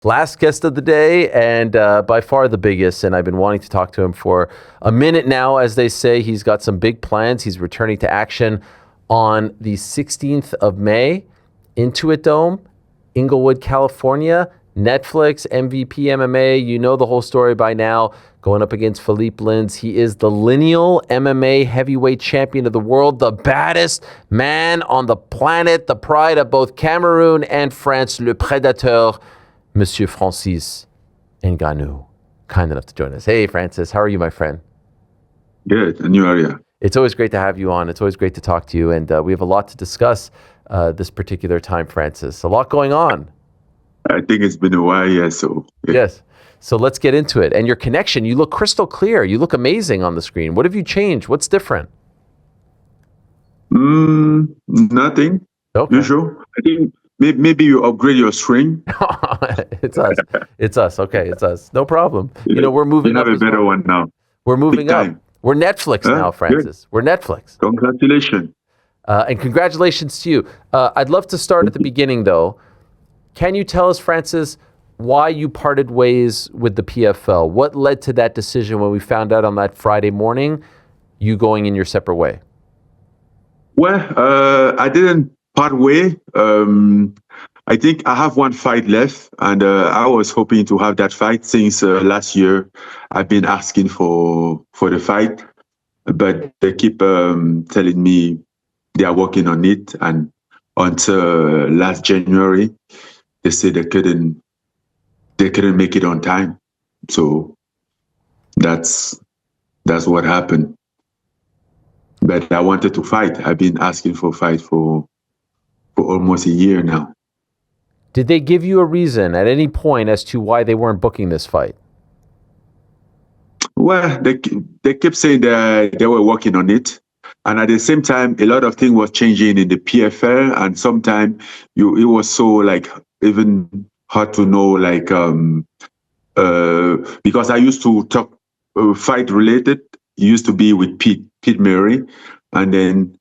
Last guest of the day, and by far the biggest, and I've been wanting to talk to him for a minute now. As they say, he's got some big plans. He's returning to action on the 16th of May, Intuit Dome, Inglewood, California. Netflix, MVP MMA, you know the whole story by now, going up against Philippe Lins. He is the lineal MMA heavyweight champion of the world, the baddest man on the planet, the pride of both Cameroon and France, le prédateur, Monsieur Francis Ngannou. Kind enough to join us. Hey, Francis, how are you, my friend? Good, and you, Ariel? It's always great to have you on. It's always great to talk to you, and we have a lot to discuss this particular time, Francis. A lot going on. I think it's been a while, yeah, so. Yeah. Yes. So let's get into it. And your connection, you look crystal clear. You look amazing on the screen. What have you changed? What's different? Nothing. Okay. Usual. I think maybe you upgrade your string. It's us. It's us. Okay, it's us. No problem. You know, we're moving up. You have a better one now. We're moving up. We're Netflix now, Francis. Good. We're Netflix. Congratulations. And congratulations to you. I'd love to start at the beginning, though. Can you tell us, Francis, why you parted ways with the PFL? What led to that decision when we found out on that Friday morning, you going in your separate way? Well, I didn't part way. I think I have one fight left, and I was hoping to have that fight since last year. I've been asking for the fight, but they keep telling me they are working on it, and until last January, they said they couldn't make it on time. So that's what happened. But I wanted to fight. I've been asking for a fight for almost a year now. Did they give you a reason at any point as to why they weren't booking this fight? Well, they kept saying that they were working on it. And at the same time, a lot of things was changing in the PFL, and sometimes it was so like even hard to know, like because I used to talk fight related. It used to be with Pete Murray, and then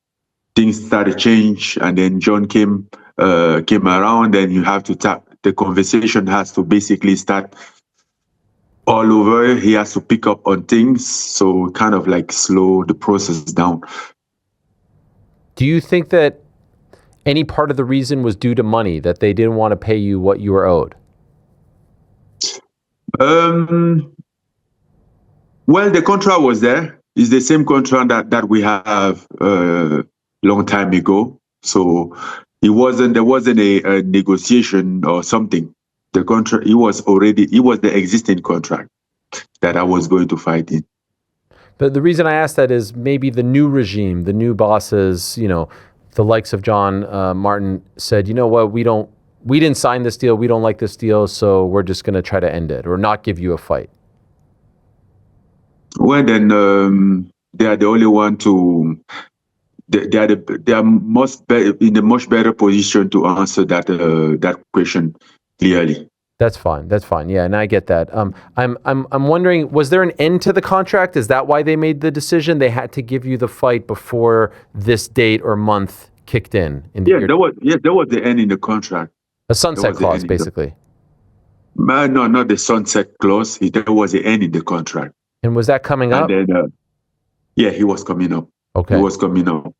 things started to change, and then Jon came around, and you have to the conversation has to basically start all over. He has to pick up on things, so kind of like slow the process down. Do you think that any part of the reason was due to money, that they didn't want to pay you what you were owed? Well, the contract was there. It's the same contract that we have long time ago. So there wasn't a negotiation or something. The contract, it was the existing contract that I was going to fight in. But the reason I asked that is maybe the new regime, the new bosses, you know, the likes of John Martin said, you know what, we didn't sign this deal, we don't like this deal, so we're just going to try to end it or not give you a fight. Well, then they are the only one to. They are in a much better position to answer that question clearly. That's fine. That's fine. Yeah, and I get that. I'm wondering, was there an end to the contract? Is that why they made the decision? They had to give you the fight before this date or month kicked in. There was the end in the contract. A sunset clause, basically. No, not the sunset clause. There was the end in the contract. And was that coming up? And then, yeah, he was coming up. Okay. He was coming up.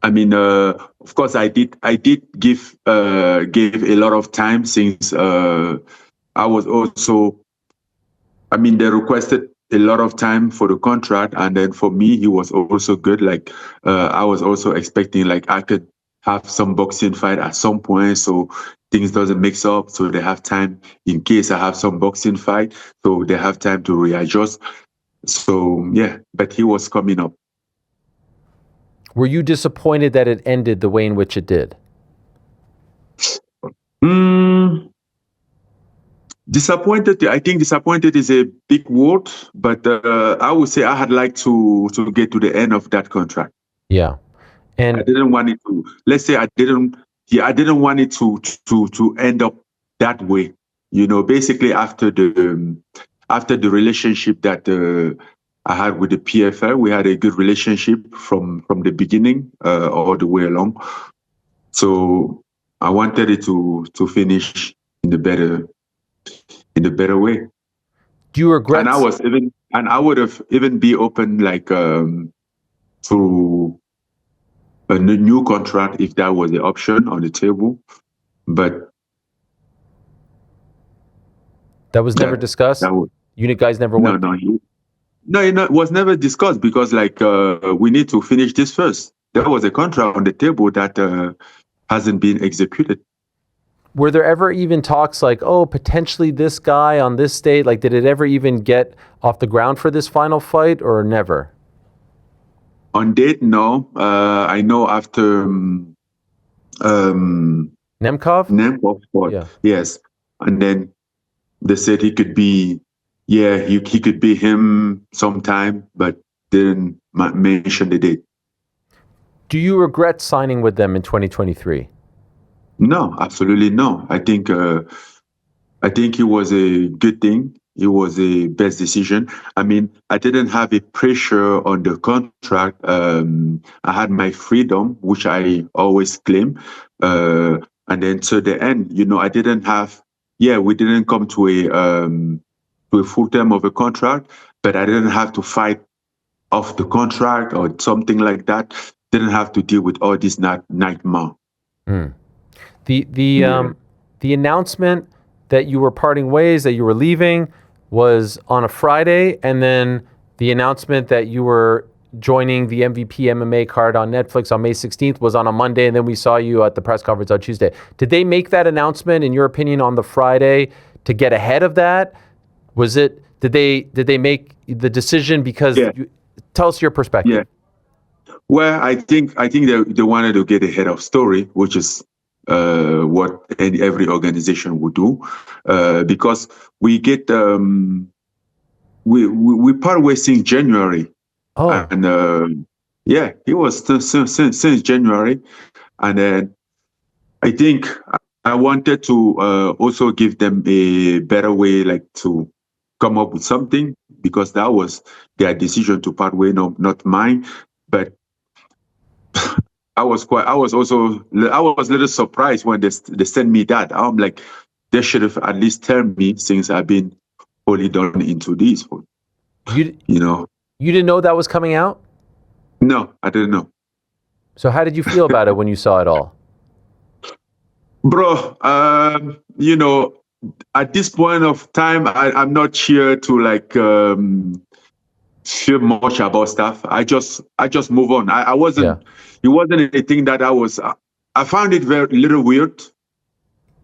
I mean, of course, I did give a lot of time since I was also. I mean, they requested a lot of time for the contract, and then for me, he was also good. Like I was also expecting, like I could have some boxing fight at some point, so things doesn't mix up. So they have time in case I have some boxing fight, so they have time to readjust. So yeah, but he was coming up. Were you disappointed that it ended the way in which it did? Disappointed. I think disappointed is a big word, but I would say I had liked to get to the end of that contract. Yeah, and I didn't want it to. Let's say I didn't want it to end up that way. You know, basically after the relationship that I had with the PFL, we had a good relationship from the beginning all the way along. So I wanted it to finish in the better in a better way. Do you regret? And I would have even be open like to a new contract if that was the option on the table, but that was never discussed. You guys never went. No, it was never discussed because like we need to finish this first. There was a contract on the table that hasn't been executed. Were there ever even talks like, oh, potentially this guy on this date? Like, did it ever even get off the ground for this final fight, or never? On date, no. I know after Nemkov fought, yeah. Yes, and then they said he could be, he could be him sometime, but didn't mention the date. Do you regret signing with them in 2023? No, absolutely no. I think it was a good thing. It was a best decision. I mean, I didn't have a pressure on the contract. I had my freedom, which I always claim. And then to the end, I didn't have. Yeah, we didn't come to a full term of a contract, but I didn't have to fight off the contract or something like that. Didn't have to deal with all this nightmare. Mm. The announcement that you were parting ways, that you were leaving, was on a Friday, and then the announcement that you were joining the MVP MMA card on Netflix on May 16th was on a Monday, and then we saw you at the press conference on Tuesday. Did they make that announcement, in your opinion, on the Friday to get ahead of that? Was it? Did they make the decision because? Yeah. Tell us your perspective. Yeah. Well, I think they wanted to get ahead of story, which is what every organization would do, because we get we part ways in January. Oh. And it was since January, and then I think I wanted to also give them a better way, like to come up with something, because that was their decision to part way, not mine. But I was a little surprised when they sent me that. I'm like, they should have at least told me, since I've been fully done into this. You didn't know that was coming out? No, I didn't know. So how did you feel about it when you saw it all? Bro, at this point of time, I'm not here to like feel much about stuff. I just move on. I wasn't. Yeah. It wasn't anything that I found it very little weird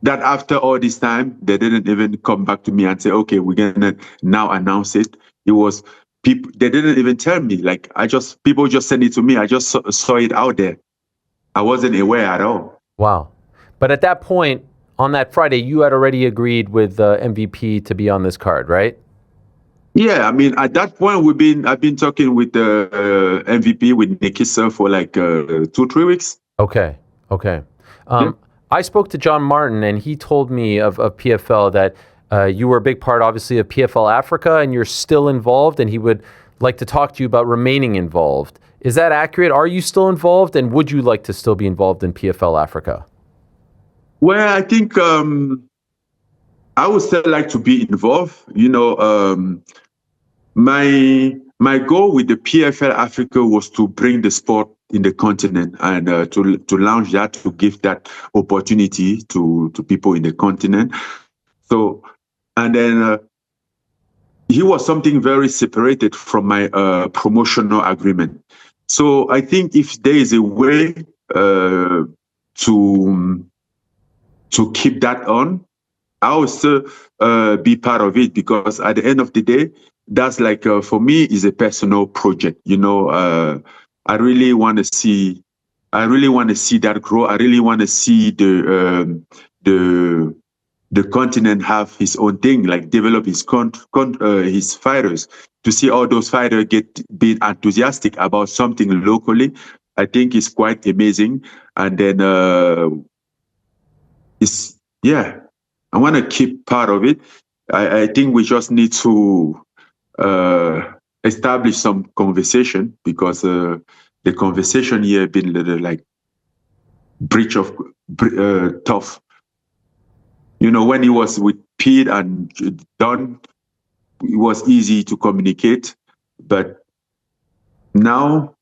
that after all this time, they didn't even come back to me and say, okay, we're gonna now announce it. It was people. They didn't even tell me. Like people just sent it to me. I just saw it out there. I wasn't aware at all. Wow. But at that point, on that Friday, you had already agreed with MVP to be on this card, right? Yeah, I mean, at that point, I've been talking with the MVP, with Nikisa, for like 2-3 weeks. Okay. I spoke to John Martin, and he told me of PFL that you were a big part, obviously, of PFL Africa, and you're still involved, and he would like to talk to you about remaining involved. Is that accurate? Are you still involved, and would you like to still be involved in PFL Africa? Well, I think I would still like to be involved. My goal with the PFL Africa was to bring the sport in the continent and to launch that, to give that opportunity to people in the continent. So, and then he was something very separated from my promotional agreement. So I think if there is a way to keep that on, I will still be part of it, because at the end of the day, that's like for me is a personal project. I really want to see that grow. I really want to see the continent have his own thing, like develop his fighters. To see all those fighters being enthusiastic about something locally, I think is quite amazing. And then I want to keep part of it. I think we just need to establish some conversation, because the conversation here been a little like tough. When he was with speed and done. It was easy to communicate, but now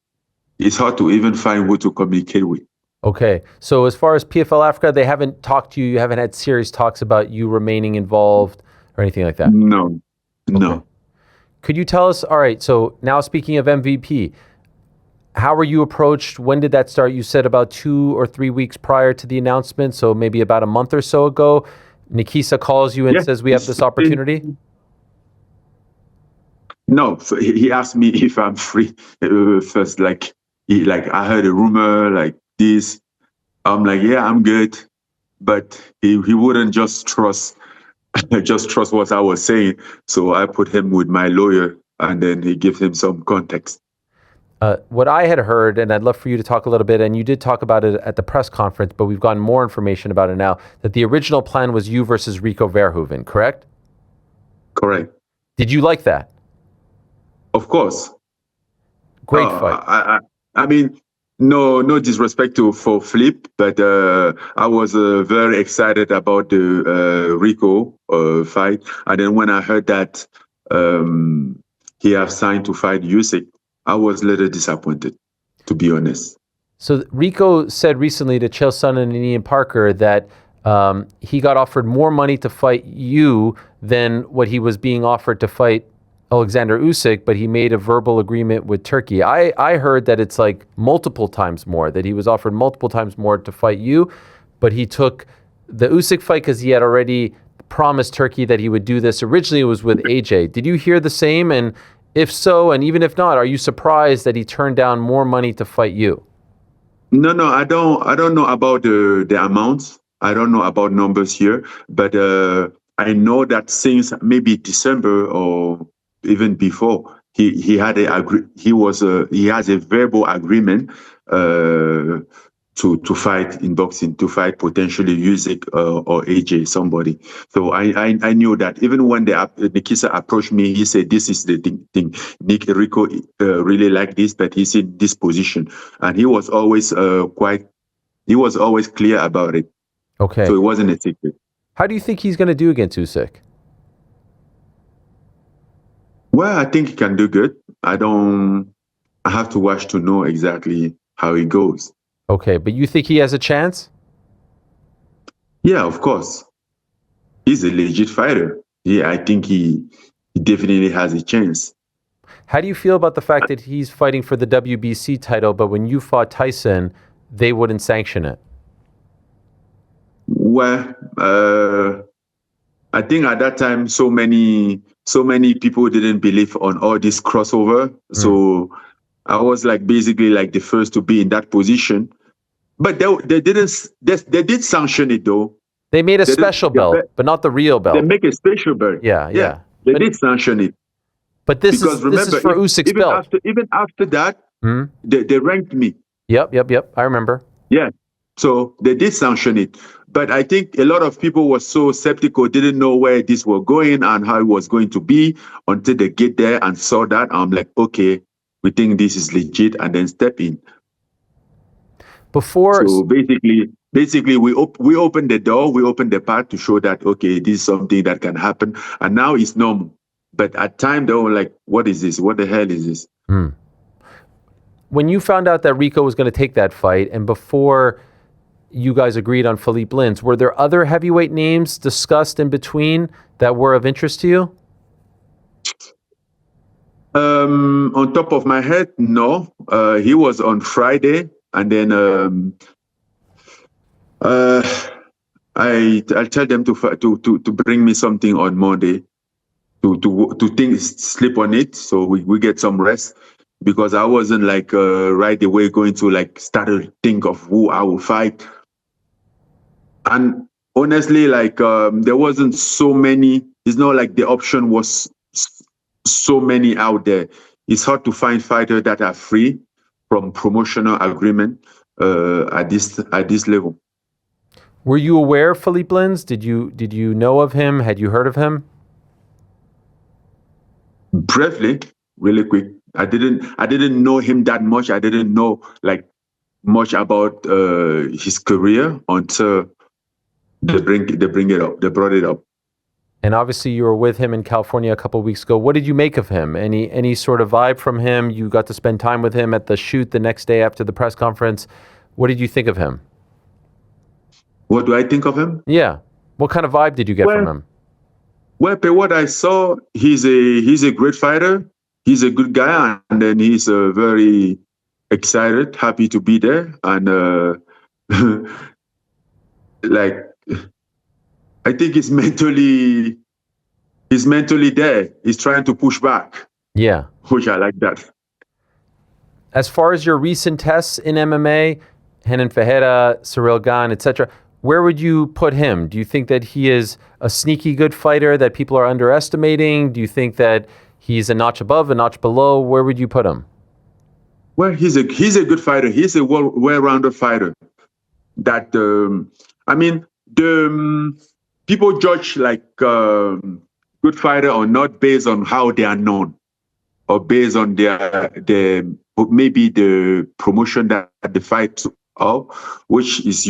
it's hard to even find who to communicate with. Okay. So as far as PFL Africa, they haven't talked to you. You haven't had serious talks about you remaining involved or anything like that? No, no. Okay. Could you tell us, all right, so now speaking of MVP, how were you approached? When did that start? You said about 2 or 3 weeks prior to the announcement, so maybe about a month or so ago. Nikisa calls you and says, we have this opportunity? No, so he asked me if I'm free first. Like I heard a rumor like this. I'm like, yeah, I'm good, but he wouldn't just trust what I was saying. So I put him with my lawyer, and then he gives him some context. What I had heard, and I'd love for you to talk a little bit, and you did talk about it at the press conference, but we've gotten more information about it now, that the original plan was you versus Rico Verhoeven, correct? Correct. Did you like that? Of course. Great fight. I mean, no disrespect for Flip, but I was very excited about the Rico fight. And then when I heard that he has signed to fight Usyk, I was a little disappointed, to be honest. So Rico said recently to Chael Sonnen and Ian Parker that he got offered more money to fight you than what he was being offered to fight Alexander Usyk, but he made a verbal agreement with Turkey. I heard that it's like multiple times more, that he was offered multiple times more to fight you, but he took the Usyk fight because he had already promised Turkey that he would do this. Originally it was with AJ. Did you hear the same? And if so, and even if not, are you surprised that he turned down more money to fight you? No, I don't know about the amounts. I don't know about numbers here, but I know that since maybe December or even before, he has a verbal agreement to fight in boxing, to fight potentially Usyk or AJ, somebody. So I knew that even when Nikisa approached me, he said, this is the thing. Rico really like this, but he's in this position. And he was always clear about it. Okay. So it wasn't a secret. How do you think he's going to do against Usyk? Well, I think he can do good. I have to watch to know exactly how he goes. Okay, but you think he has a chance? Yeah, of course. He's a legit fighter. Yeah, I think he definitely has a chance. How do you feel about the fact that he's fighting for the WBC title, but when you fought Tyson, they wouldn't sanction it? Well, I think at that time, so many people didn't believe on all this crossover. So I was like basically like the first to be in that position. But they did sanction it though. They made a special belt, but not the real belt. They make a special belt. Yeah. They did sanction it. But this is for Usyk's belt. Even after that, they ranked me. Yep. I remember. Yeah. So they did sanction it. But I think a lot of people were so skeptical, didn't know where this was going and how it was going to be until they get there and saw that. I'm like, okay, we think this is legit, and then step in. So basically we opened the door, we opened the path to show that, okay, this is something that can happen. And now it's normal. But at time they were like, what is this? What the hell is this? When you found out that Rico was going to take that fight, and before you guys agreed on Philippe Lins, were there other heavyweight names discussed in between that were of interest to you? On top of my head, no. He was on Friday, and then I'll tell them to bring me something on Monday to sleep on it, so we get some rest, because I wasn't like right away going to like start to think of who I will fight. And honestly, like there wasn't so many. It's not like the option was so many out there. It's hard to find fighters that are free from promotional agreement at this level. Were you aware of Philippe Lins? Did you know of him? Had you heard of him? Briefly, really quick. I didn't know him that much. I didn't know like much about his career until they brought it up. And obviously you were with him in California a couple of weeks ago. What did you make of him? Any sort of vibe from him? You got to spend time with him at the shoot the next day after the press conference. What did you think of him? What do I think of him? Yeah. What kind of vibe did you get from him? Well, per what I saw, he's a great fighter. He's a good guy, and then he's very excited, happy to be there, and like I think he's mentally there. He's trying to push back. Yeah. Which I like that. As far as your recent tests in MMA, Renan Ferreira, Ciryl Gane, etc., where would you put him? Do you think that he is a sneaky good fighter that people are underestimating? Do you think that he's a notch above, a notch below? Where would you put him? Well, he's a good fighter. He's a well-rounded fighter. That people judge like good fighter or not based on how they are known, or based on their maybe the promotion that they fight of, which is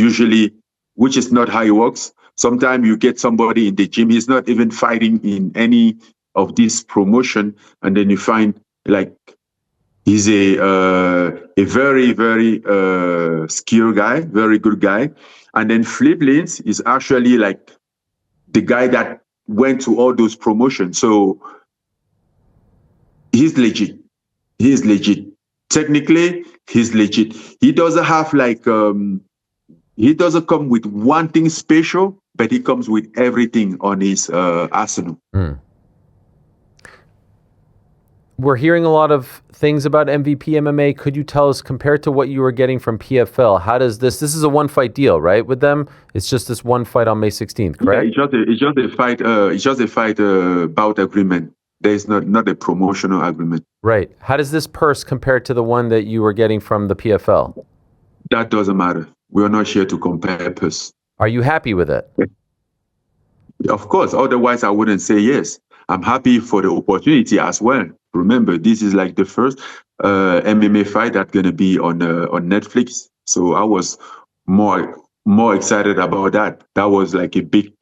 not how it works. Sometimes you get somebody in the gym, he's not even fighting in any of this promotion, and then you find like he's a very, very skilled guy, very good guy. And then Flip Lins is actually like the guy that went to all those promotions. So he's legit. He's legit. Technically, he's legit. He doesn't have like, he doesn't come with one thing special, but he comes with everything on his arsenal. Mm. We're hearing a lot of things about MVP MMA. Could you tell us, compared to what you were getting from PFL, how does this is a one-fight deal, right, with them? It's just this one fight on May 16th, correct? Yeah, it's just a fight. It's just a fight bout agreement. There's not a promotional agreement. Right. How does this purse compare to the one that you were getting from the PFL? That doesn't matter. We are not here to compare purse. Are you happy with it? Of course. Otherwise, I wouldn't say yes. I'm happy for the opportunity as well. Remember, this is like the first MMA fight that's gonna be on Netflix. So I was more excited about that. That was like a big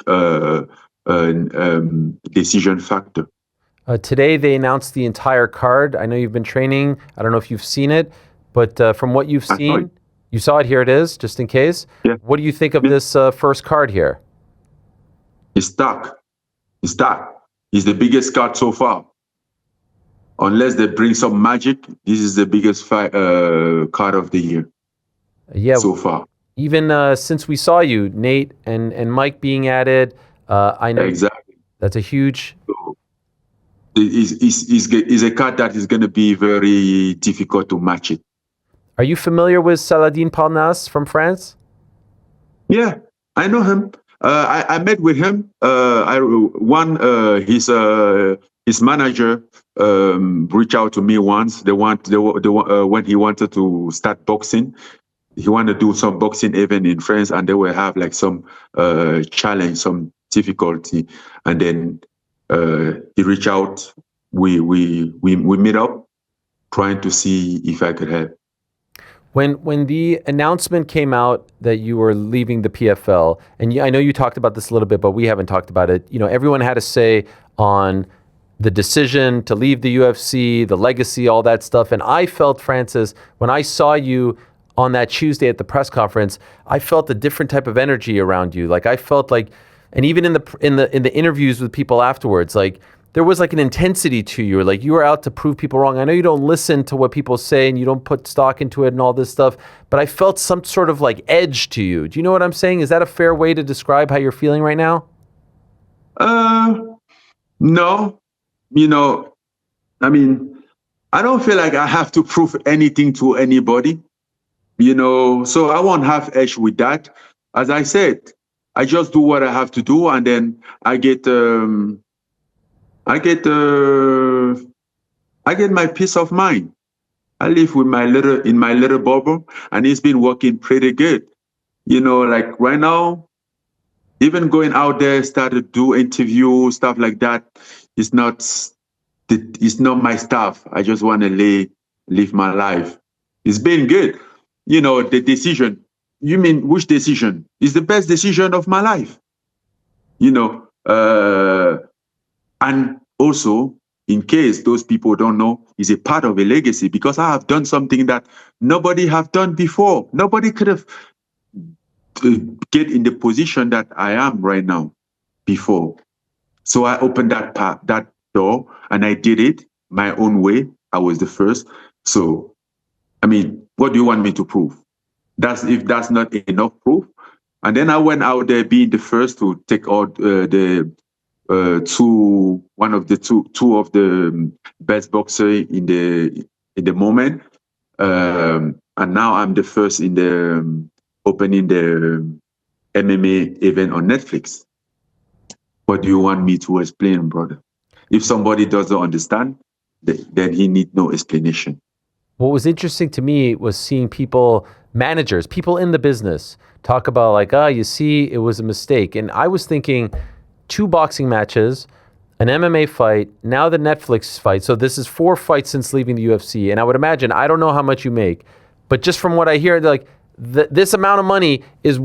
decision factor. Today they announced the entire card. I know you've been training. I don't know if you've seen it, but from what you've seen, you saw it. Here it is, just in case. Yeah. What do you think of this first card here? It's dark. It's dark. It's the biggest card so far. Unless they bring some magic, this is the biggest card of the year. Yeah. So far. Even since we saw you, Nate and Mike being added, I know exactly. That's a huge. It's a card that is going to be very difficult to match it. Are you familiar with Saladin Parnasse from France? Yeah, I know him. I met with him. His manager reached out to me once. When he wanted to start boxing, he wanted to do some boxing event in France, and they will have like some challenge, some difficulty, and then he reached out. We meet up, trying to see if I could help. When the announcement came out that you were leaving the PFL, and I know you talked about this a little bit, but we haven't talked about it. You know, everyone had a say on the decision to leave the UFC, the legacy, all that stuff. And I felt, Francis, when I saw you on that Tuesday at the press conference, I felt a different type of energy around you. Like I felt like, and even in the interviews with people afterwards, like there was like an intensity to you. Like you were out to prove people wrong. I know you don't listen to what people say and you don't put stock into it and all this stuff, but I felt some sort of like edge to you. Do you know what I'm saying? Is that a fair way to describe how you're feeling right now? No. You know, I mean, I don't feel like I have to prove anything to anybody, you know, so I won't have edge with that. As I said, I just do what I have to do, and then I get my peace of mind. I live with in my little bubble, and it's been working pretty good. You know, like right now, even going out there, start to do interviews, stuff like that. It's not my stuff. I just want to live my life. It's been good. You know, the decision. You mean which decision? It's the best decision of my life. You know, And also, in case those people don't know, is a part of a legacy because I have done something that nobody have done before. Nobody could have get in the position that I am right now before. So I opened that door, and I did it my own way. I was the first. So, I mean, what do you want me to prove? If that's not enough proof. And then I went out there being the first to take out two of the best boxer in the moment. And now I'm the first in the opening the MMA event on Netflix. What do you want me to explain, brother? If somebody doesn't understand, then he need no explanation. What was interesting to me was seeing people, managers, people in the business, talk about like, you see, it was a mistake. And I was thinking 2 boxing matches, an MMA fight, now the Netflix fight. So this is 4 fights since leaving the UFC. And I would imagine, I don't know how much you make, but just from what I hear, like this amount of money is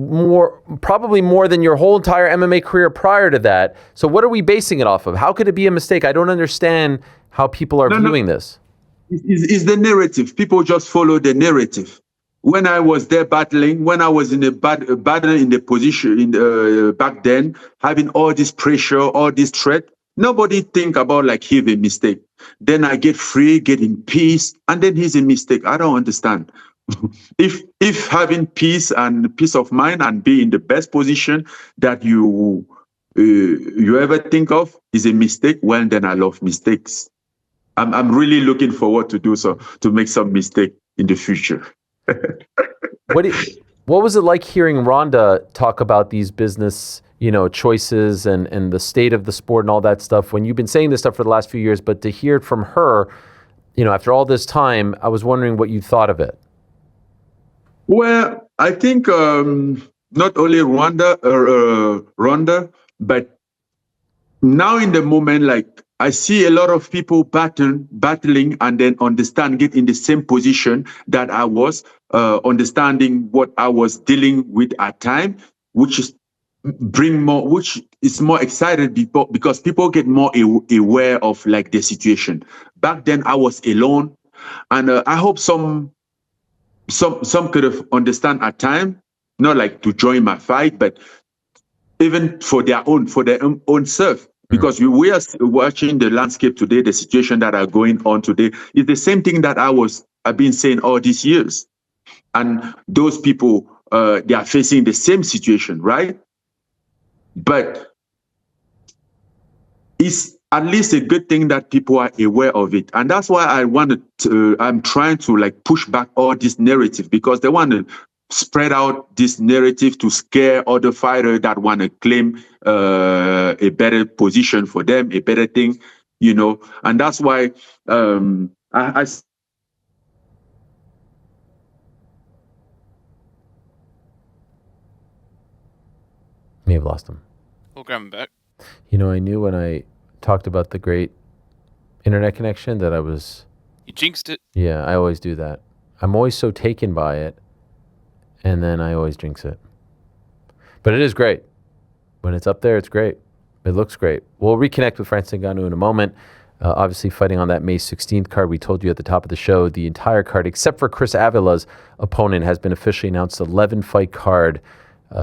probably more than your whole entire MMA career prior to that. So what are we basing it off of? How could it be a mistake? I don't understand how people are viewing this. It's the narrative. People just follow the narrative. When I was there battling, when I was in a battle in the position back then, having all this pressure, all this threat, nobody think about like here's a mistake. Then I get free, get in peace, and then here's a mistake. I don't understand. If having peace and peace of mind and be in the best position that you ever think of is a mistake, well, then I love mistakes. I'm really looking forward to do so, to make some mistake in the future. What was it like hearing Ronda talk about these business, choices and the state of the sport and all that stuff when you've been saying this stuff for the last few years, but to hear it from her, after all this time, I was wondering what you thought of it. Well, I think not only Ronda, but now in the moment, like I see a lot of people battling and then get in the same position that I was, understanding what I was dealing with at time, which is more excited because people get more aware of like the situation. Back then I was alone, and I hope some could have understand at time, not like to join my fight, but even for their own self. Because we are watching the landscape today, the situation that are going on today is the same thing that I've been saying all these years. And those people, they are facing the same situation, right? But it's at least a good thing that people are aware of it. And that's why I'm trying to like push back all this narrative, because they want to spread out this narrative to scare other fighters that want to claim a better position for them, a better thing, and that's why I may have lost him. We'll grab him back. I knew when I talked about the great internet connection that I was... You jinxed it. Yeah, I always do that. I'm always so taken by it, and then I always jinx it. But it is great. When it's up there, it's great. It looks great. We'll reconnect with Francis Ngannou in a moment. Obviously fighting on that May 16th card. We told you at the top of the show, the entire card, except for Chris Avila's opponent, has been officially announced. 11-fight card.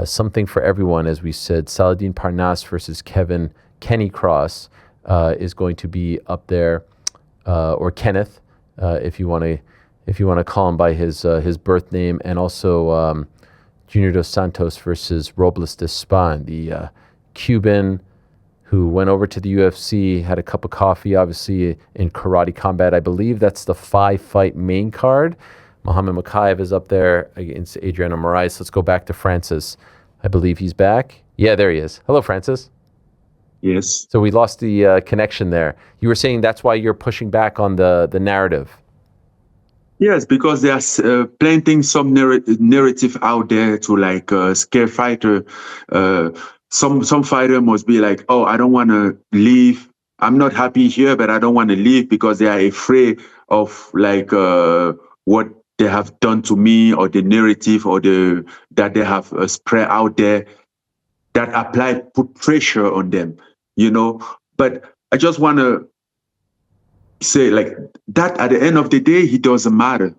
Something for everyone, as we said. Saladin Parnasse versus Kenny Cross is going to be up there, or Kenneth, if you want to call him by his birth name, and also Junior Dos Santos versus Robles de Spain, the Cuban who went over to the UFC, had a cup of coffee, obviously in karate combat. I believe that's the 5-fight main card. Mohamed Mokaev is up there against Adriano Moraes. Let's go back to Francis. I believe he's back. Yeah, there he is. Hello, Francis. Yes. So we lost the connection there. You were saying that's why you're pushing back on the narrative. Yes, because they are planting some narrative out there to like scare fighter. Some fighter must be like, oh, I don't want to leave. I'm not happy here, but I don't want to leave because they are afraid of like what they have done to me, or the narrative, or that they have spread out there. that apply, put pressure on them, you know. But I just want to say like that at the end of the day, it doesn't matter,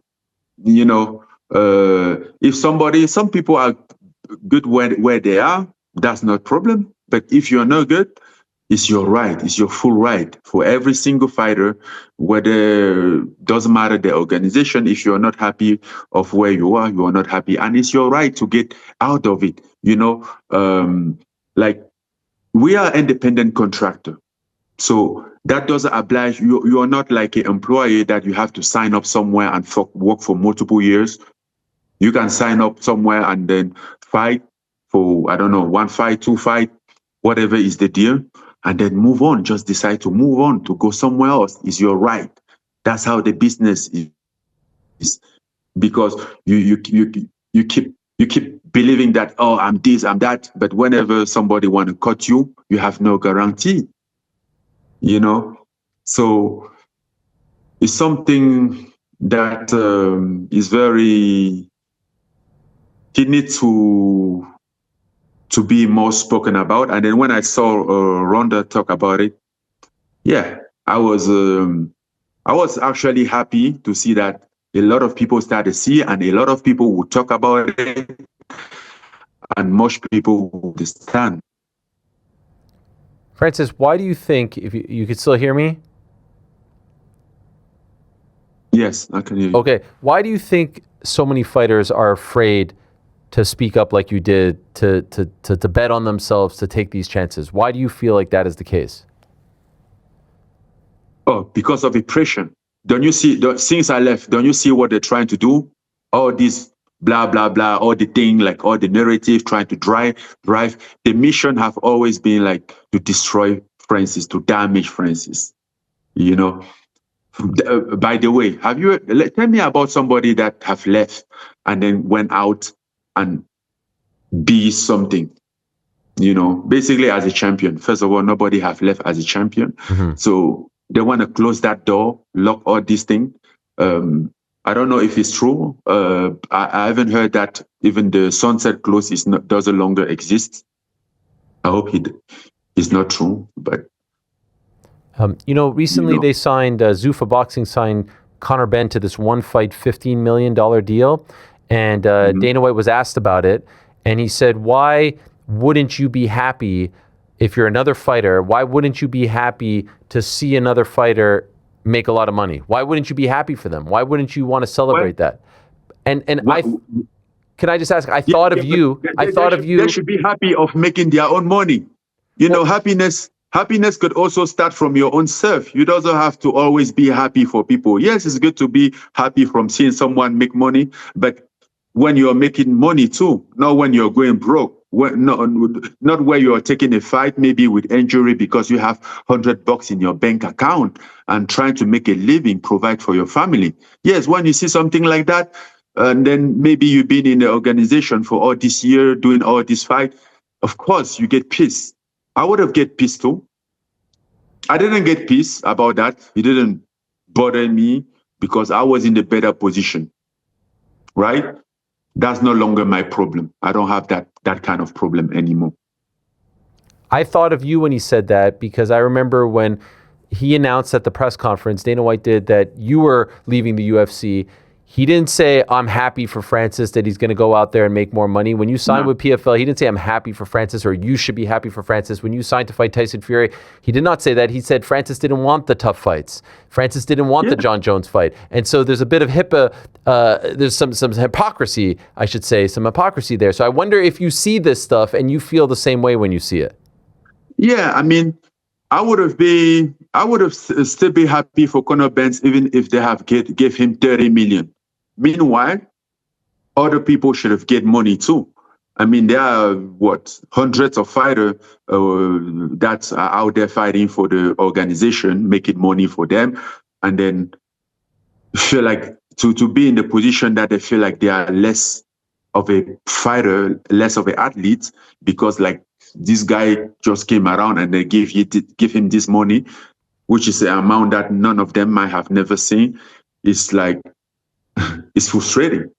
you know. If some people are good where they are, that's not problem. But if you're not good, it's your right. It's your full right for every single fighter, whether doesn't matter the organization. If you're not happy of where you are not happy, and it's your right to get out of it. You know, like we are independent contractor, so that doesn't oblige you. You are not like an employee that you have to sign up somewhere and work for multiple years. You can sign up somewhere and then fight for, I don't know, 1 fight, 2 fight, whatever is the deal, and then move on. Just decide to move on, to go somewhere else. Is your right. That's how the business is. Because you keep believing that, oh, I'm this, I'm that, but whenever somebody want to cut you, you have no guarantee. You know? So it's something that is very, he needs to be more spoken about. And then when I saw Ronda talk about it, yeah, I was actually happy to see that a lot of people started to see, and a lot of people would talk about it, and most people would understand. Francis, why do you think, if you could still hear me? Yes, I can hear you. Okay, why do you think so many fighters are afraid to speak up like you did, to bet on themselves, to take these chances? Why do you feel like that is the case? Oh, because of oppression. Don't you see, since I left, don't you see what they're trying to do? All this blah, blah, blah, all the thing, like all the narrative trying to drive. The mission have always been like to destroy Francis, to damage Francis, you know? By the way, tell me about somebody that have left and then went out and be something, you know, basically as a champion. First of all, nobody have left as a champion. Mm-hmm. So they want to close that door, lock all these things. I don't know if it's true. I haven't heard that even the Sunset Close doesn't longer exist. I hope it's not true, but recently they signed, Zuffa Boxing signed Conor Benn to this one fight, $15 million deal. And Dana White was asked about it. And he said, why wouldn't you be happy if you're another fighter? Why wouldn't you be happy to see another fighter make a lot of money? Why wouldn't you be happy for them? Why wouldn't you want to celebrate that? And can I just ask, I thought of you. They should be happy of making their own money. You know, happiness could also start from your own self. You don't have to always be happy for people. Yes, it's good to be happy from seeing someone make money, but when you're making money too, not when you're going broke, not where you're taking a fight, maybe with injury because you have $100 in your bank account and trying to make a living, provide for your family. Yes, when you see something like that, and then maybe you've been in the organization for all this year, doing all this fight, of course you get pissed. I would have get pissed too. I didn't get pissed about that. It didn't bother me because I was in the better position, right? That's no longer my problem. I don't have that kind of problem anymore. I thought of you when he said that because I remember when he announced at the press conference, Dana White did, that you were leaving the UFC. He didn't say, I'm happy for Francis that he's going to go out there and make more money. When you signed with PFL, he didn't say, I'm happy for Francis, or you should be happy for Francis. When you signed to fight Tyson Fury, he did not say that. He said Francis didn't want the tough fights. Francis didn't want the Jon Jones fight. And so there's a bit of there's some hypocrisy, I should say, some hypocrisy there. So I wonder if you see this stuff and you feel the same way when you see it. Yeah, I mean, I would have still be happy for Conor Benn even if they have gave him 30 million. Meanwhile, other people should have get money too. I mean, there are hundreds of fighters that are out there fighting for the organization, making money for them, and then feel like to be in the position that they feel like they are less of a fighter, less of an athlete, because like this guy just came around and they give him this money, which is an amount that none of them might have never seen. It's like, it's frustrating.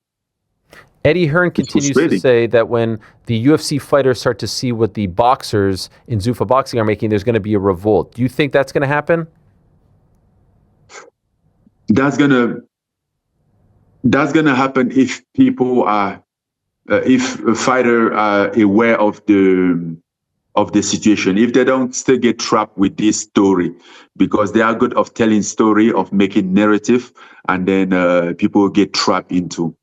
Eddie Hearn It's continues to frustrating. say that when the UFC fighters start to see what the boxers in Zuffa Boxing are making, there's going to be a revolt. Do you think that's going to happen? That's gonna happen if people are, if a fighter are aware of the situation. If they don't still get trapped with this story, because they are good of telling story, of making narrative, and then people get trapped into.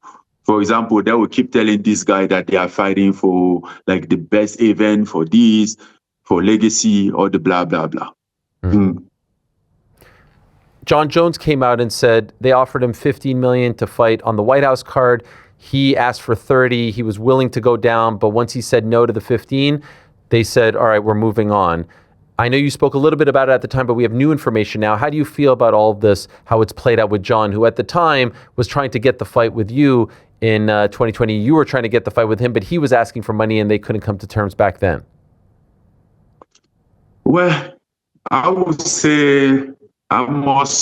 For example, they will keep telling this guy that they are fighting for like the best event, for this, for legacy, or the blah blah blah. Jon Jones came out and said they offered him $15 million to fight on the White House card. He asked for 30. He was willing to go down, but once he said no to the 15, they said, all right, we're moving on. I know you spoke a little bit about it at the time, but we have new information now. How do you feel about all of this, how it's played out with Jon, who at the time was trying to get the fight with you in 2020? You were trying to get the fight with him, but he was asking for money and they couldn't come to terms back then. Well, I would say I know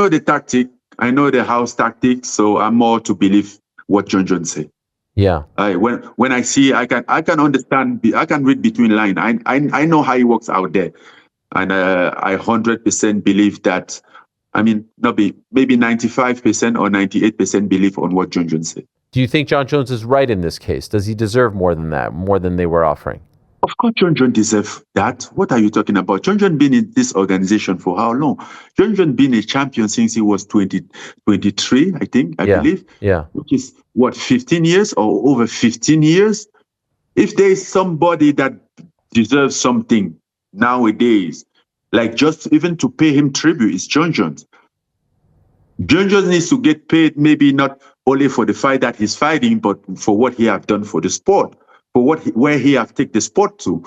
the tactic. I know the house tactic, so I'm more to believe what Jon Jones say. Yeah. When I see, I can understand. I can read between line. I know how he works out there, and I 100% believe that. I mean, maybe 95% or 98% believe on what Jon Jones say. Do you think Jon Jones is right in this case? Does he deserve more than that, more than they were offering? Of course, Jon Jones deserves that. What are you talking about? Jon Jones been in this organization for how long? Jon Jones been a champion since he was 23, I think, I believe. Yeah. Which is, what, 15 years or over 15 years? If there is somebody that deserves something nowadays, like just even to pay him tribute, is Jon Jones. Jon Jones needs to get paid, maybe not only for the fight that he's fighting, but for what he have done for the sport. For where he have taken the sport to.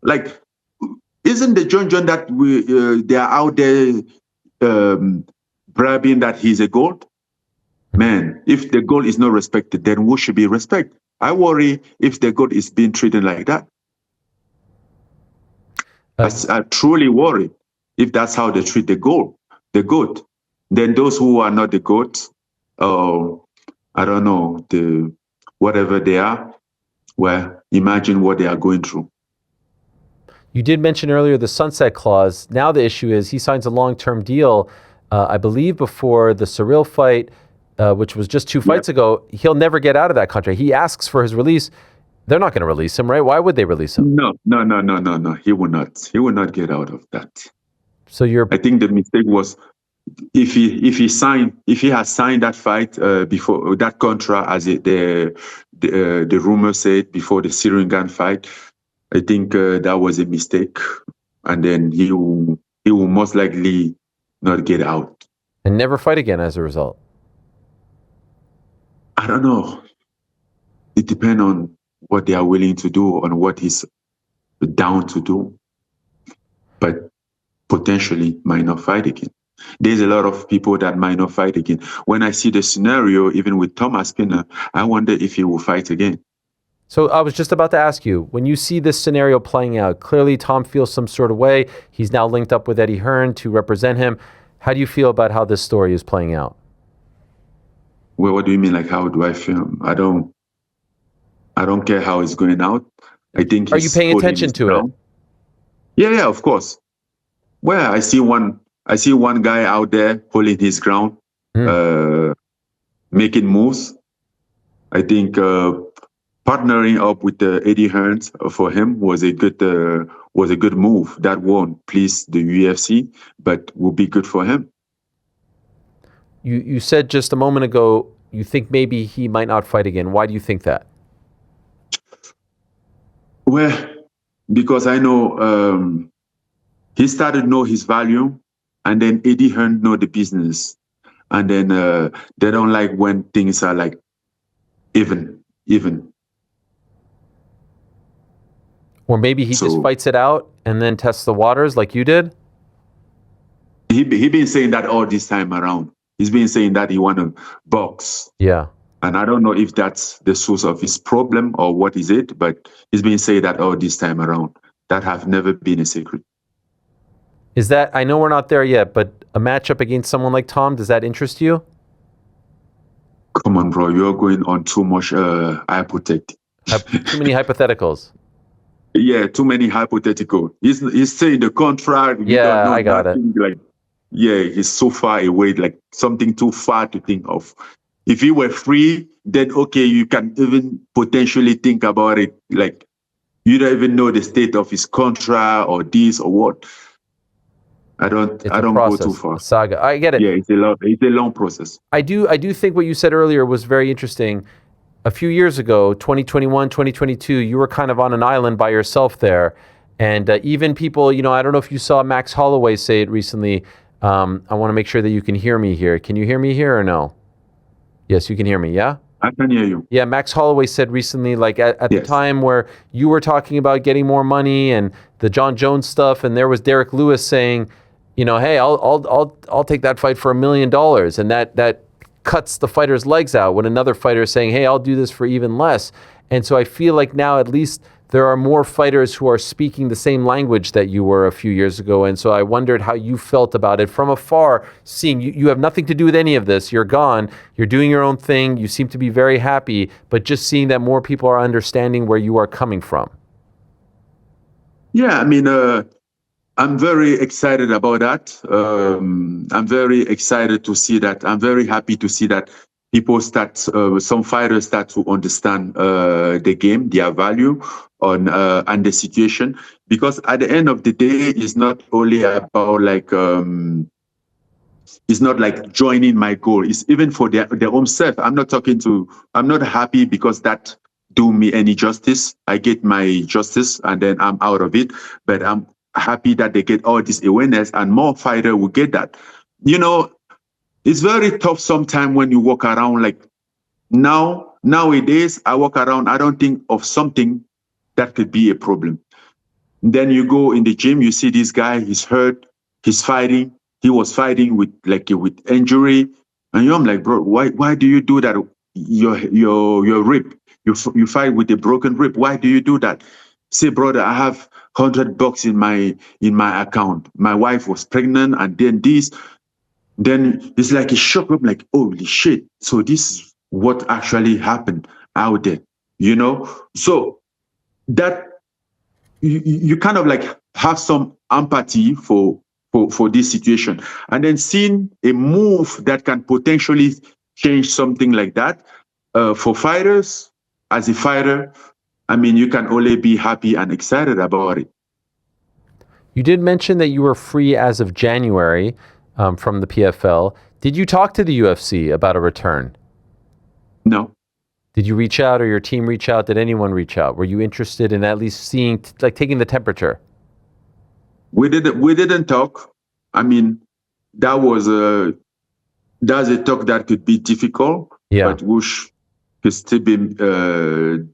Like, isn't the Jon Jones that they are out there bragging that he's a GOAT? Man, if the GOAT is not respected, then who should be respected? I worry if the GOAT is being treated like that. I truly worry if that's how they treat the GOAT. Then those who are not the GOAT, I don't know, whatever they are, well, imagine what they are going through. You did mention earlier the sunset clause. Now the issue is he signs a long-term deal, I believe before the Ciryl fight, which was just 2 fights ago. He'll never get out of that contract. He asks for his release. They're not going to release him, right? Why would they release him? No. He will not. He will not get out of that. So I think the mistake was if he has signed that fight before that contract, as the rumor said before the Ciryl Gane fight, I think that was a mistake, and then he will most likely not get out and never fight again as a result. I don't know. It depends on what they are willing to do, on what he's down to do, but potentially might not fight again. There's a lot of people that might not fight again. When I see the scenario, even with Thomas Pinner, I wonder if he will fight again. So I was just about to ask you, when you see this scenario playing out, clearly Tom feels some sort of way. He's now linked up with Eddie Hearn to represent him. How do you feel about how this story is playing out? Well, what do you mean? Like, how do I feel? I don't care how it's going out. I think. Are you paying attention to it? Yeah, of course. Well, I see one guy out there holding his ground, making moves. I think partnering up with Eddie Hearn for him was a good move. That won't please the UFC, but will be good for him. You said just a moment ago you think maybe he might not fight again. Why do you think that? Well, because I know he started to know his value, and then Eddie Hearn know the business, and then they don't like when things are like even. Or maybe he just fights it out and then tests the waters like you did? He been saying that all this time around. He's been saying that he want to box. Yeah. And I don't know if that's the source of his problem or what is it, but he's been saying that all this time around. That have never been a secret. Is that, I know we're not there yet, but a matchup against someone like Tom, does that interest you? Come on, bro. You're going on too much hypothetical. Too many hypotheticals. Yeah, too many hypothetical. He's saying the contract. You don't Yeah, know I got it. nothing. Like, yeah, he's so far away. Like something too far to think of. If he were free, then okay, you can even potentially think about it. Like you don't even know the state of his contract or this or what. I don't go too Process, far. a saga. I get it. Yeah, it's a long process. I do think what you said earlier was very interesting. A few years ago, 2021, 2022, you were kind of on an island by yourself there. And even people, I don't know if you saw Max Holloway say it recently. I want to make sure that you can hear me here. Can you hear me here or no? Yes, you can hear me, yeah? I can hear you. Yeah, Max Holloway said recently, like at the time where you were talking about getting more money and the Jon Jones stuff, and there was Derek Lewis saying, hey, I'll take that fight for $1 million, and that cuts the fighter's legs out when another fighter is saying, hey, I'll do this for even less. And so I feel like now at least there are more fighters who are speaking the same language that you were a few years ago. And so I wondered how you felt about it from afar, seeing you have nothing to do with any of this. You're gone. You're doing your own thing. You seem to be very happy, but just seeing that more people are understanding where you are coming from. Yeah, I mean, I'm very excited about that. I'm very excited to see that. I'm very happy to see that people some fighters start to understand the game, their value and the situation. Because at the end of the day, it's not only about it's not like joining my goal. It's even for their own self. I'm not happy because that do me any justice. I get my justice and then I'm out of it. But I'm happy that they get all this awareness and more fighters will get that. It's very tough sometimes when you walk around like nowadays, I walk around, I don't think of something that could be a problem. Then you go in the gym, you see this guy, he's hurt, he's fighting. He was fighting with injury. And I'm like, bro, why do you do that? Your rib, you fight with a broken rib. Why do you do that? Say, brother, I have $100 in my account. My wife was pregnant, and then this. Then it's like a shock. I'm like, holy shit! So this is what actually happened out there, So that you kind of like have some empathy for this situation, and then seeing a move that can potentially change something like that for fighters. As a fighter, I mean, you can only be happy and excited about it. You did mention that you were free as of January from the PFL. Did you talk to the UFC about a return? No. Did you reach out or your team reach out? Did anyone reach out? Were you interested in at least seeing, taking the temperature? We didn't talk. I mean, that's a talk that could be difficult, but which could still be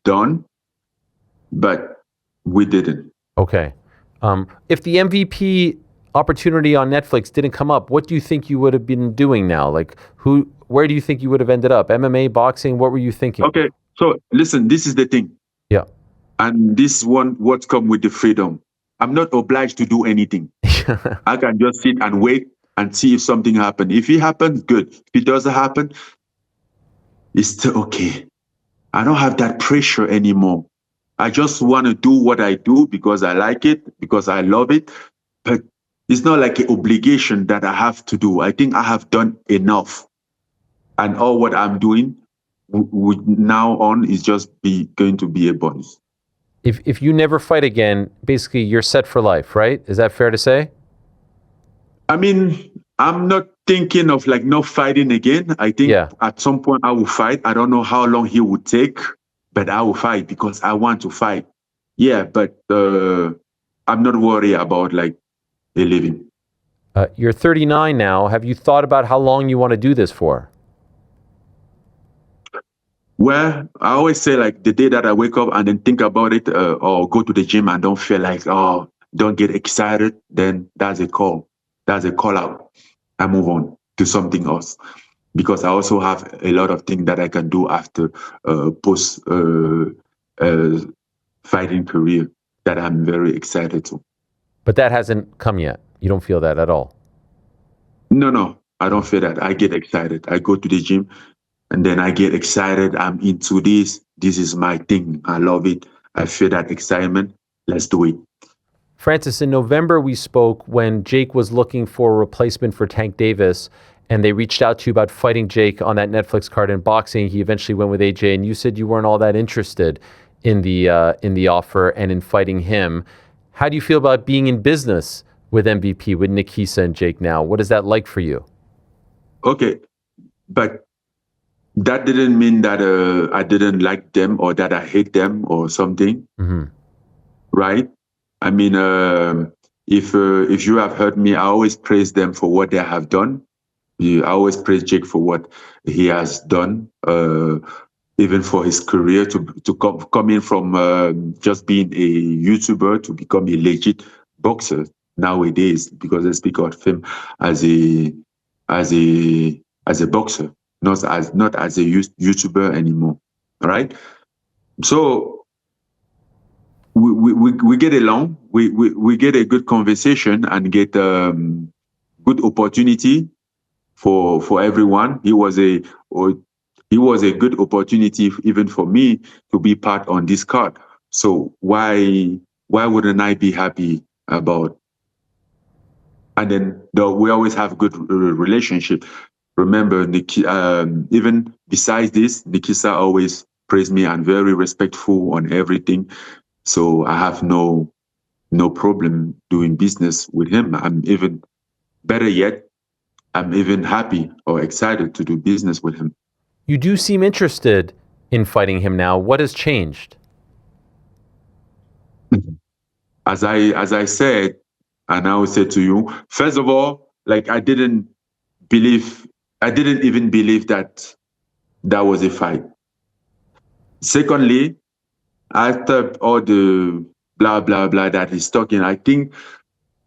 done. But we didn't. Okay. If the MVP opportunity on Netflix didn't come up, what do you think you would have been doing now? Where do you think you would have ended up? MMA, boxing? What were you thinking? Okay, so listen, this is the thing. Yeah. And this one, what's come with the freedom. I'm not obliged to do anything. I can just sit and wait and see if something happens. If it happens, good. If it doesn't happen, it's still okay. I don't have that pressure anymore. I just want to do what I do because I like it, because I love it. But it's not like an obligation that I have to do. I think I have done enough. And all what I'm doing now on is just going to be a bonus. If you never fight again, basically you're set for life, right? Is that fair to say? I mean, I'm not thinking of not fighting again. I think at some point I will fight. I don't know how long he would take, but I will fight because I want to fight. Yeah, but I'm not worried about a living. You're 39 now. Have you thought about how long you want to do this for? Well, I always say the day that I wake up and then think about it or go to the gym and don't feel don't get excited, then that's a call. That's a call out. I move on to something else because I also have a lot of things that I can do after post fighting career that I'm very excited to. But that hasn't come yet. You don't feel that at all? No, I don't feel that. I get excited. I go to the gym. and then I get excited. I'm into this. This is my thing. I love it. I feel that excitement. Let's do it. Francis, in November, we spoke when Jake was looking for a replacement for Tank Davis, and they reached out to you about fighting Jake on that Netflix card in boxing. He eventually went with AJ, and you said you weren't all that interested in the offer and in fighting him. How do you feel about being in business with MVP, with Nikisa and Jake now? What is that like for you? Okay, but that didn't mean that I didn't like them or that I hate them or something, right? I mean, if you have heard me, I always praise them for what they have done. I always praise Jake for what he has done, even for his career to come in from just being a YouTuber to become a legit boxer nowadays, because they speak of him as a boxer, not as a YouTuber anymore. All right, so we get along. We get a good conversation and get good opportunity for everyone. He was a good opportunity even for me to be part on this card. So why wouldn't I be happy about? And then we always have good relationship. Remember, even besides this, Nikisa always praised me and very respectful on everything. So I have no problem doing business with him. I'm even better yet, I'm even happy or excited to do business with him. You do seem interested in fighting him now. What has changed? As I said, and I will say to you, first of all, like I didn't even believe that was a fight. Secondly, after all the blah blah blah that he's talking, I think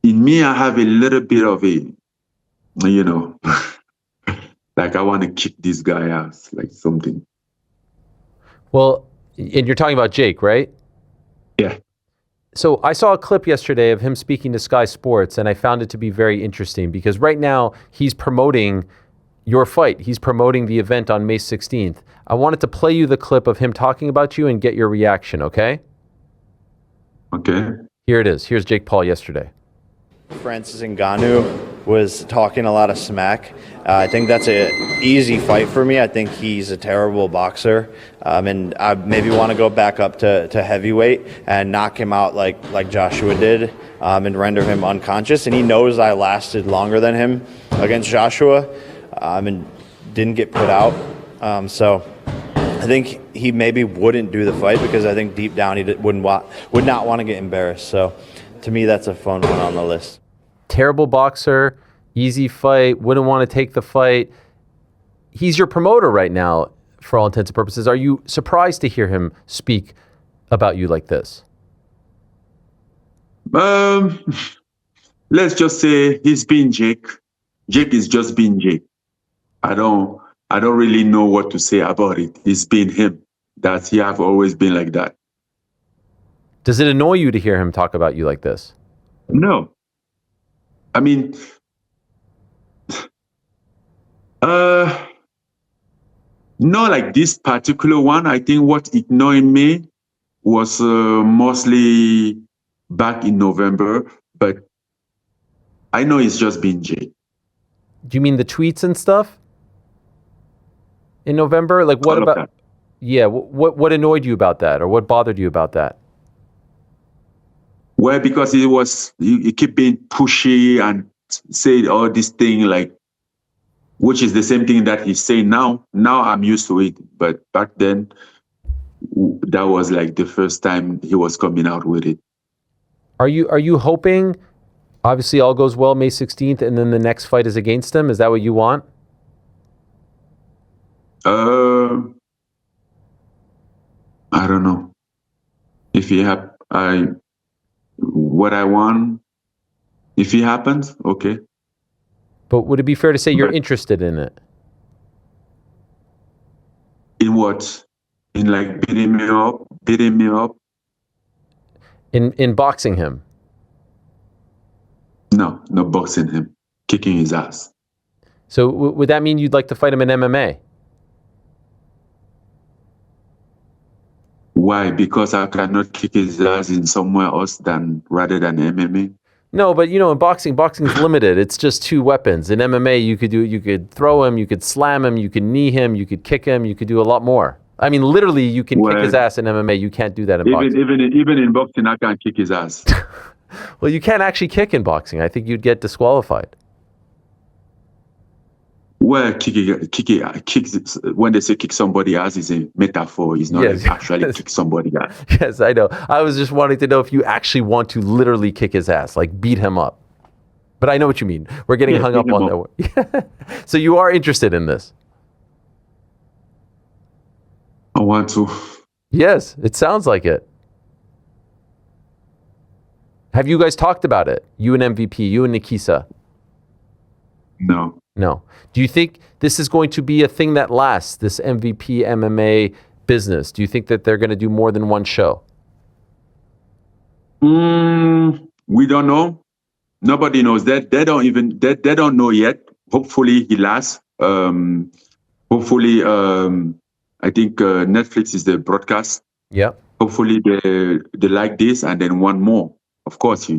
in me I have a little bit of a, like I want to kick this guy ass, like something. Well, and you're talking about Jake, right? Yeah. So I saw a clip yesterday of him speaking to Sky Sports, and I found it to be very interesting because right now he's promoting your fight. He's promoting the event on May 16th. I wanted to play you the clip of him talking about you and get your reaction, okay? Okay. Here it is. Here's Jake Paul yesterday. Francis Ngannou was talking a lot of smack. I think that's an easy fight for me. I think he's a terrible boxer, and I maybe want to go back up to heavyweight and knock him out like Joshua did, and render him unconscious. And he knows I lasted longer than him against Joshua, and didn't get put out. So I think he maybe wouldn't do the fight because I think deep down he would not want to get embarrassed. So to me, that's a fun one on the list. Terrible boxer, easy fight, wouldn't want to take the fight. He's your promoter right now, for all intents and purposes. Are you surprised to hear him speak about you like this? Let's just say he's been Jake. Jake is just being Jake. I don't really know what to say about it. He's been him. He have always been like that. Does it annoy you to hear him talk about you like this? No. I mean, no, like this particular one, I think what annoyed me was mostly back in November, but I know it's just been Jake. Do you mean the tweets and stuff in November? Like what about? Yeah, what annoyed you about that, or what bothered you about that? Well, because he kept being pushy and said all this thing, like, which is the same thing that he's saying now. Now I'm used to it, but back then, that was like the first time he was coming out with it. Are you hoping? Obviously, all goes well May 16th, and then the next fight is against him. Is that what you want? I don't know. If he what I want, if it happens, okay. But would it be fair to say you're interested in it? In what? In like beating me up? In boxing him? No, not boxing him. Kicking his ass. So would that mean you'd like to fight him in MMA? Why? Because I cannot kick his ass in somewhere else rather than MMA. No, but in boxing is limited. It's just two weapons. In MMA, you could throw him, you could slam him, you could knee him, you could kick him, you could do a lot more. I mean, literally, you can kick his ass in MMA. You can't do that in boxing. Even in boxing, I can't kick his ass. Well, you can't actually kick in boxing. I think you'd get disqualified. Well, when they say kick somebody ass, is a metaphor. It's not actually kick somebody ass. Yes, I know. I was just wanting to know if you actually want to literally kick his ass, like beat him up. But I know what you mean. We're getting hung up on that one. So you are interested in this? I want to. Yes, it sounds like it. Have you guys talked about it? You and MVP, you and Nikisa? No. No. Do you think this is going to be a thing that lasts, this MVP MMA business? Do you think that they're going to do more than one show? We don't know. Nobody knows that. They don't know yet. Hopefully he lasts. Hopefully, I think Netflix is the broadcast. Yeah. Hopefully they like this and then one more. Of course,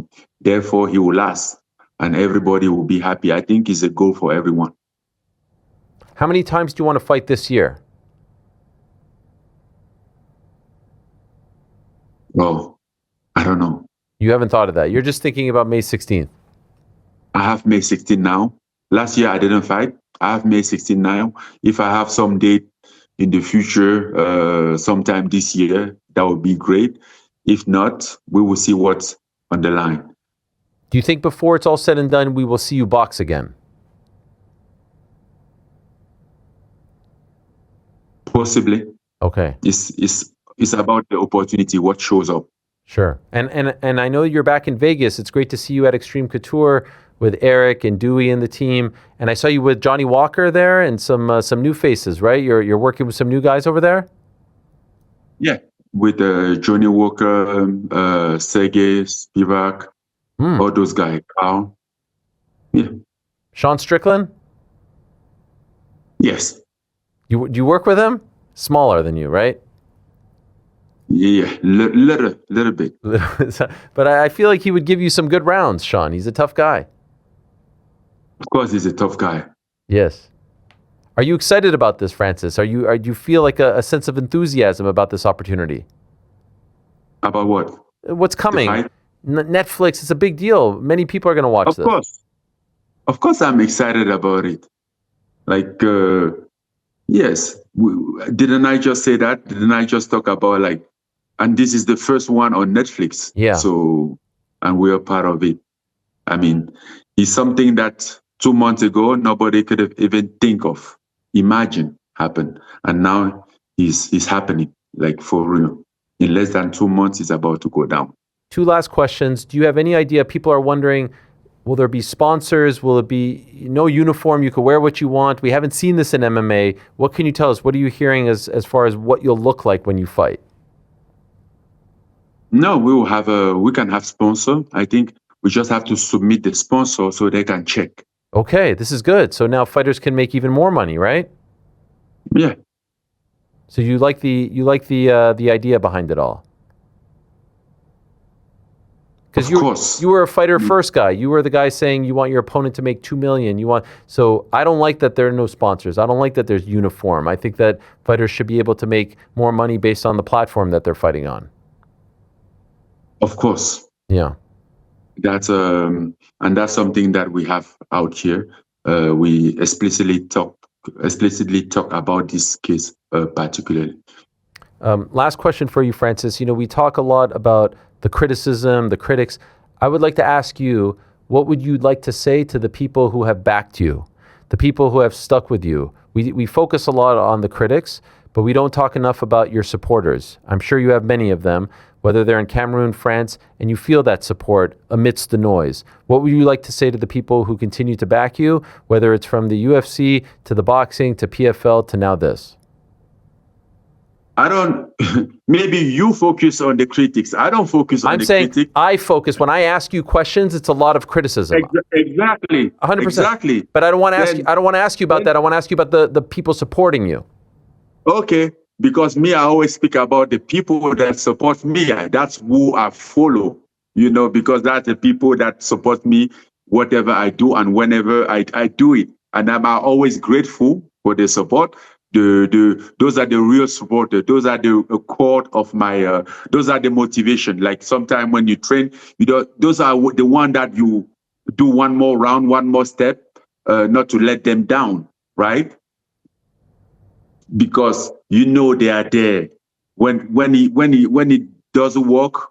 therefore he will last. And everybody will be happy. I think it's a goal for everyone. How many times do you want to fight this year? Well, I don't know. You haven't thought of that. You're just thinking about May 16th. I have May 16 now. Last year I didn't fight. I have May 16 now. If I have some date in the future, sometime this year, that would be great. If not, we will see what's on the line. Do you think before it's all said and done, we will see you box again? Possibly. Okay. It's about the opportunity, what shows up. Sure. And I know you're back in Vegas. It's great to see you at Extreme Couture with Eric and Dewey and the team. And I saw you with Johnny Walker there and some new faces, right? You're working with some new guys over there? Yeah, with Johnny Walker, Sergey Spivak, all those guys. Carl. Yeah. Sean Strickland? Yes. Do you work with him? Smaller than you, right? Yeah, little bit. But I feel like he would give you some good rounds, Sean. He's a tough guy. Of course, he's a tough guy. Yes. Are you excited about this, Francis? Do you feel like a sense of enthusiasm about this opportunity? About what? What's coming? Netflix, it's a big deal. Many people are going to watch this. Of course, I'm excited about it. Like, yes. Didn't I just say that? Didn't I just talk about and this is the first one on Netflix. Yeah. So, and we are part of it. I mean, it's something that 2 months ago, nobody could have even imagine happen. And now it's happening, for real. In less than 2 months, it's about to go down. 2 last questions. Do you have any idea? People are wondering, will there be sponsors? Will it be no uniform? You can wear what you want. We haven't seen this in MMA. What can you tell us? What are you hearing as far as what you'll look like when you fight? No, we can have sponsor. I think we just have to submit the sponsor so they can check. Okay, this is good. So now fighters can make even more money, right? Yeah. So you like the idea behind it all? Because you were a fighter first guy. You were the guy saying you want your opponent to make $2 million. So I don't like that there are no sponsors. I don't like that there's uniform. I think that fighters should be able to make more money based on the platform that they're fighting on. Of course. Yeah. That's something that we have out here. We explicitly talk about this case particularly. Last question for you, Francis. We talk a lot about the criticism, the critics. I would like to ask you, what would you like to say to the people who have backed you, the people who have stuck with you? We focus a lot on the critics, but we don't talk enough about your supporters. I'm sure you have many of them, whether they're in Cameroon, France, and you feel that support amidst the noise. What would you like to say to the people who continue to back you, whether it's from the UFC to the boxing to PFL to now this? Maybe you focus on the critics. I don't focus on the critics. I'm saying I focus. When I ask you questions, it's a lot of criticism. Exactly. 100%. Exactly. But I don't want to ask you about that. I want to ask you about the people supporting you. Okay. because me, I always speak about the people that support me. That's who I follow, because that's the people that support me, whatever I do and whenever I do it. And I'm always grateful for the support. Those are the real supporters. Those are the core of my, those are the motivation. Like sometimes when you train, those are the one that you do one more round, one more step, not to let them down, right? Because they are there. When it doesn't work,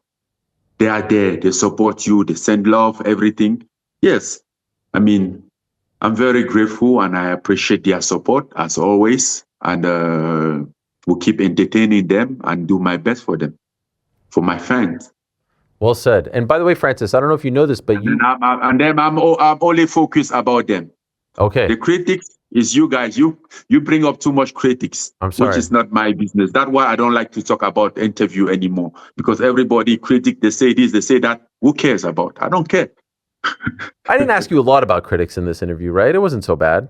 they are there. They support you. They send love, everything. Yes, I mean, I'm very grateful and I appreciate their support as always. And we'll keep entertaining them and do my best for them, for my fans. Well said. And by the way, Francis, I don't know if you know this, but I'm only focused about them. Okay. The critics is you guys. You bring up too much critics, I'm sorry. which is not my business. That's why I don't like to talk about interview anymore, because everybody critic, they say this, they say that. Who cares about? I don't care. I didn't ask you a lot about critics in this interview, right? It wasn't so bad.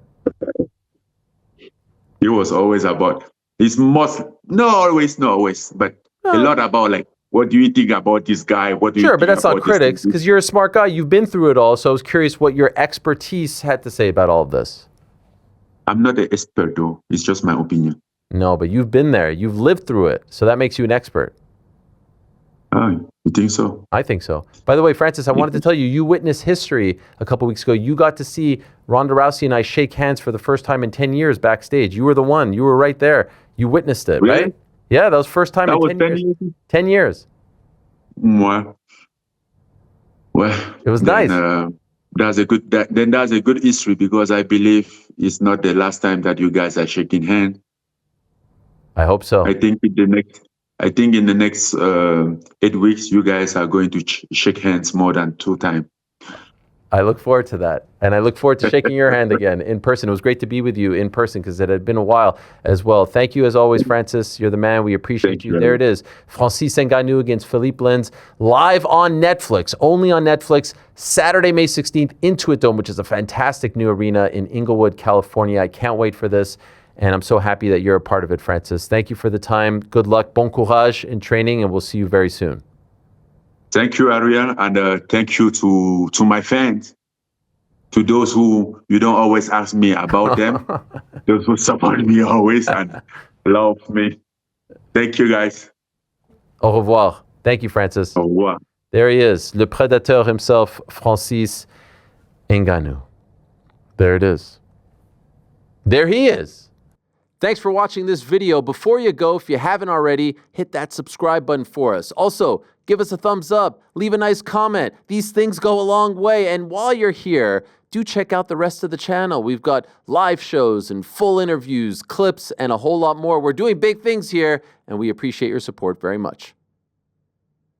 It was always about, not always, but a lot about like, what do you think about this guy? What do you Sure, think but that's about not critics, because you're a smart guy. You've been through it all, so I was curious what your expertise had to say about all of this. I'm not an expert, though. It's just my opinion. No, but you've been there. You've lived through it, so that makes you an expert. Oh, you think so? I think so. By the way, Francis, I wanted to tell you, you witnessed history a couple weeks ago. You got to see Ronda Rousey and I shake hands for the first time in 10 years backstage. You were the one. You were right there. You witnessed it, Really? right? Yeah, that was first time That in was 10 10 years. years? 10 years. Well, It was then, nice. that's a good history, because I believe it's not the last time that you guys are shaking hands. I hope so. I think in the next 8 weeks, you guys are going to shake hands more than 2 times. I look forward to that. And I look forward to shaking your hand again in person. It was great to be with you in person because it had been a while as well. Thank you as always, Francis. You're the man. We appreciate Thank you. you. There it is. Francis Ngannou against Philippe Lins, live on Netflix, only on Netflix, Saturday, May 16th, Intuit Dome, which is a fantastic new arena in Inglewood, California. I can't wait for this. And I'm so happy that you're a part of it, Francis. Thank you for the time. Good luck. Bon courage in training, and we'll see you very soon. Thank you, Ariel, and thank you to my fans, to those who you don't always ask me about them, those who support me always and love me. Thank you, guys. Au revoir. Thank you, Francis. Au revoir. There he is, le prédateur himself, Francis Ngannou. There it is. There he is. Thanks for watching this video. Before you go, if you haven't already, hit that subscribe button for us. Also, give us a thumbs up, leave a nice comment. These things go a long way. And while you're here, do check out the rest of the channel. We've got live shows and full interviews, clips, and a whole lot more. We're doing big things here, and we appreciate your support very much.